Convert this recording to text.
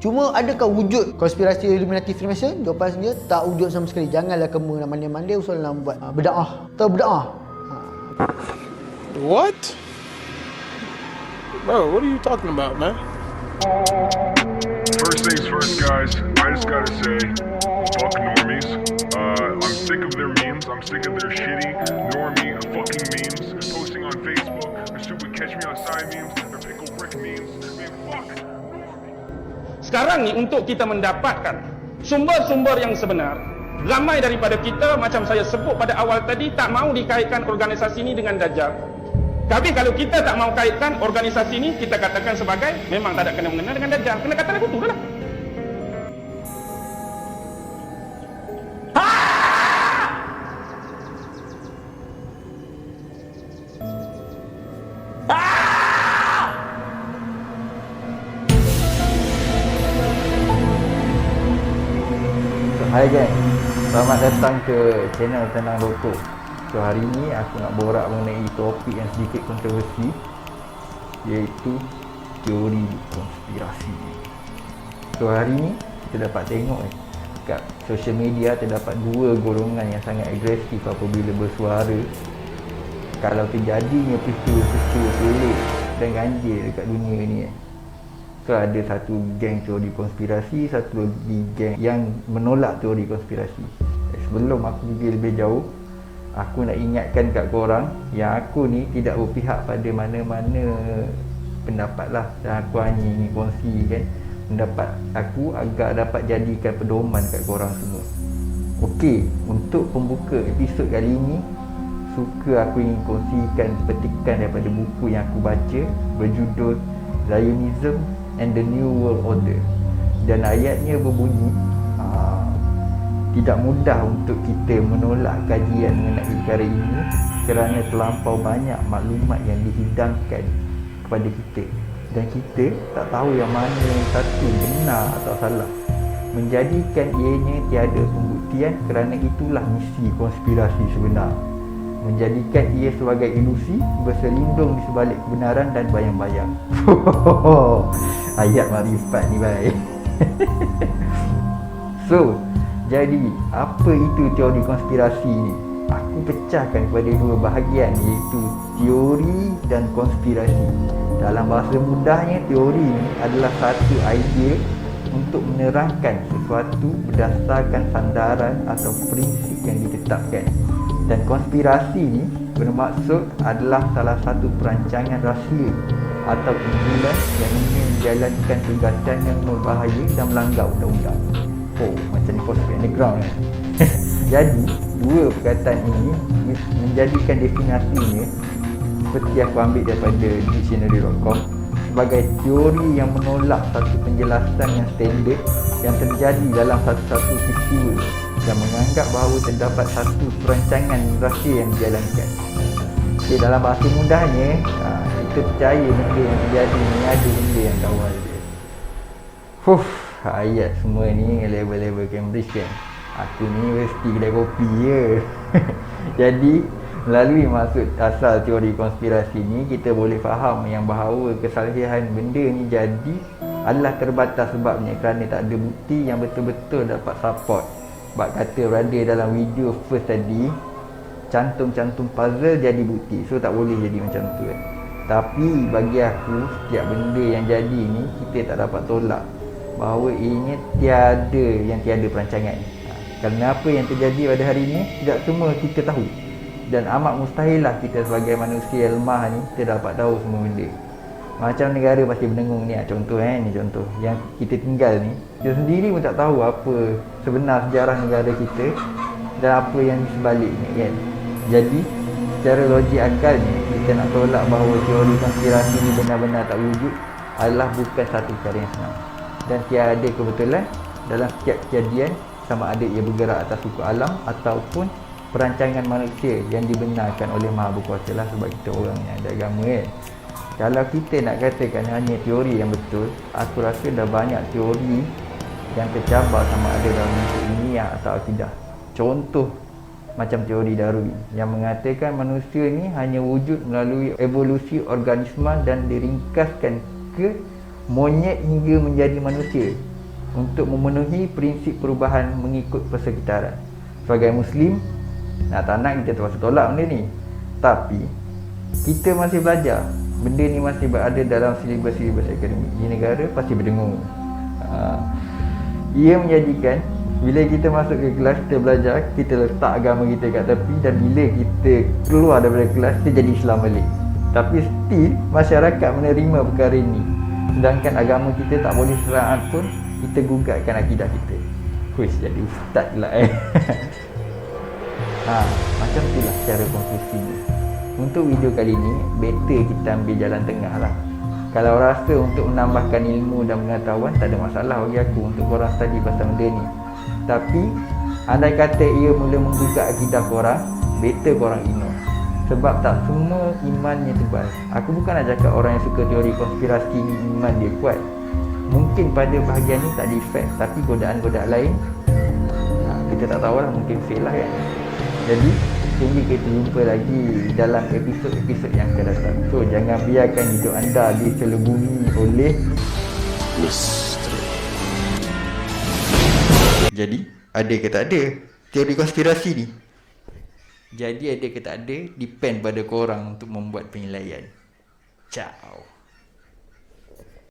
Cuma adakah wujud konspirasi Illuminati Freemason? Jawapan dia tak wujud sama sekali. Janganlah kamu nak mandi-mandi usul nak buat bid'ah. Atau bid'ah. What? Bro, what are you talking about, man? First things first, guys. I just gotta say, fuck normies. I'm sick of their memes. I'm sick of their shitty normie fucking memes posting on Facebook. Their stupid catch me outside memes. Their pickle brick memes. Man, fuck normies. Sekarang ni untuk kita mendapatkan sumber-sumber yang sebenar, ramai daripada kita macam saya sebut pada awal tadi tak mau dikaitkan organisasi ini dengan Dajjal. Tapi kalau kita tak mau kaitkan organisasi ini, kita katakan sebagai memang tak ada kena-mengena dengan Dajjal. Kena kata lagu tu dah lah. Hai guys, selamat datang ke channel Tenang Rokok. So hari ni aku nak borak mengenai topik yang sedikit kontroversi, iaitu teori konspirasi. So hari ni kita dapat tengok kat social media terdapat dua golongan yang sangat agresif apabila bersuara kalau terjadinya peristiwa-peristiwa pelik dan ganjil dekat dunia ni. So ada satu geng teori konspirasi, satu lagi geng yang menolak teori konspirasi. Sebelum aku pergi lebih jauh, aku nak ingatkan kat korang yang aku ni tidak berpihak pada mana-mana pendapat lah, dan aku hanya ingin kongsikan pendapat aku agar dapat jadikan pedoman kat korang semua. Okey, untuk pembuka episod kali ini, suka aku ingin kongsikan petikan daripada buku yang aku baca berjudul Zionism and the New World Order, dan ayatnya berbunyi, tidak mudah untuk kita menolak kajian mengenai perkara ini kerana terlampau banyak maklumat yang dihidangkan kepada kita dan kita tak tahu yang mana yang satu benar atau salah, menjadikan ianya tiada pembuktian. Kerana itulah misi konspirasi sebenar, menjadikan ia sebagai ilusi berselindung di sebalik kebenaran dan bayang-bayang. Ayat makrifat ni baik. So, jadi apa itu teori konspirasi ni? Aku pecahkan kepada dua bahagian, iaitu teori dan konspirasi. Dalam bahasa mudahnya, teori ni adalah satu idea untuk menerangkan sesuatu berdasarkan sandaran atau prinsip yang ditetapkan. Dan konspirasi ni bermaksud adalah salah satu perancangan rahsia atau kumpulan yang ingin menjalankan tugasan yang berbahaya dan melanggar undang-undang. Oh, macam ni Pacific Underground kan. Jadi, dua perkataan ini menjadikan definisinya seperti aku ambil daripada dictionary.com sebagai teori yang menolak satu penjelasan yang standard yang terjadi dalam satu-satu peristiwa dan menganggap bahawa terdapat satu perancangan rahsia yang dijalankan. Okay, dalam bahasa mudahnya, kita percaya benda yang terjadi ni ada benda yang kawal dia. Ayat semua ni level-level Cambridge kan. Aku ni universiti kedai kopi je. Jadi melalui maksud asal teori konspirasi ni, kita boleh faham yang bahawa kesalahan benda ni jadi adalah terbatas sebabnya kerana tak ada bukti yang betul-betul dapat support. Sebab kata berada dalam video first tadi, cantum-cantum puzzle jadi bukti. So tak boleh jadi macam tu kan. Tapi bagi aku, setiap benda yang jadi ni kita tak dapat tolak bahawa ianya tiada perancangan. Kerana apa yang terjadi pada hari ini tidak semua kita tahu, dan amat mustahil lah kita sebagai manusia lemah ni kita dapat tahu semua benda. Macam negara pasti berdengung ni, contoh ni contoh yang kita tinggal ni, kita sendiri pun tak tahu apa sebenar sejarah negara kita dan apa yang di sebaliknya kan. Jadi secara logik akalnya, kita nak tolak bahawa teori konspirasi ni benar-benar tak wujud adalah bukan satu perkara yang senang. Dan tiada kebetulan dalam setiap kejadian, sama ada ia bergerak atas suku alam ataupun perancangan manusia yang dibenarkan oleh Maha Berkuasa lah, sebab kita orang yang ada agama kan. Kalau kita nak katakan hanya teori yang betul, aku rasa dah banyak teori yang tercabar sama ada dalam bentuk ilmiah atau akidah. Contoh macam teori Darwin yang mengatakan manusia ni hanya wujud melalui evolusi organisma dan diringkaskan ke monyet hingga menjadi manusia. untuk memenuhi prinsip perubahan mengikut persekitaran. Sebagai Muslim, tak nak kita terpaksa tolak benda ni. Tapi kita masih belajar. Benda ni masih berada dalam silibus-silibus akademik. Di negara pasti berdengung. Ia menjadikan bila kita masuk ke kelas, kita belajar, kita letak agama kita kat tepi, dan bila kita keluar daripada kelas, kita jadi Islam balik. Tapi still masyarakat menerima perkara ini. Sedangkan agama kita tak boleh seraat pun, kita gugatkan akidah kita. Huish, jadi ustaz pula macam itulah cara konklusi ni. Untuk video kali ni, better kita ambil jalan tengah lah. Kalau rasa untuk menambahkan ilmu dan pengetahuan, tak ada masalah bagi aku untuk korang study pasal benda ni. Tapi andai kata ia mula menggugat akidah korang, better korang ignore. Sebab tak semua imannya tebal. Aku bukan nak cakap orang yang suka teori konspirasi ni iman dia kuat. Mungkin pada bahagian ni tak ada efek, tapi godaan-godaan lain kita tak tahulah, mungkin fail lah kan. Jadi sehingga kita jumpa lagi dalam episod-episod yang akan datang. So jangan biarkan hidup anda dicelubungi oleh misteri. Jadi ada ke tak ada teori konspirasi ni? Jadi ada ke tak ada, depend pada korang untuk membuat penilaian. Ciao.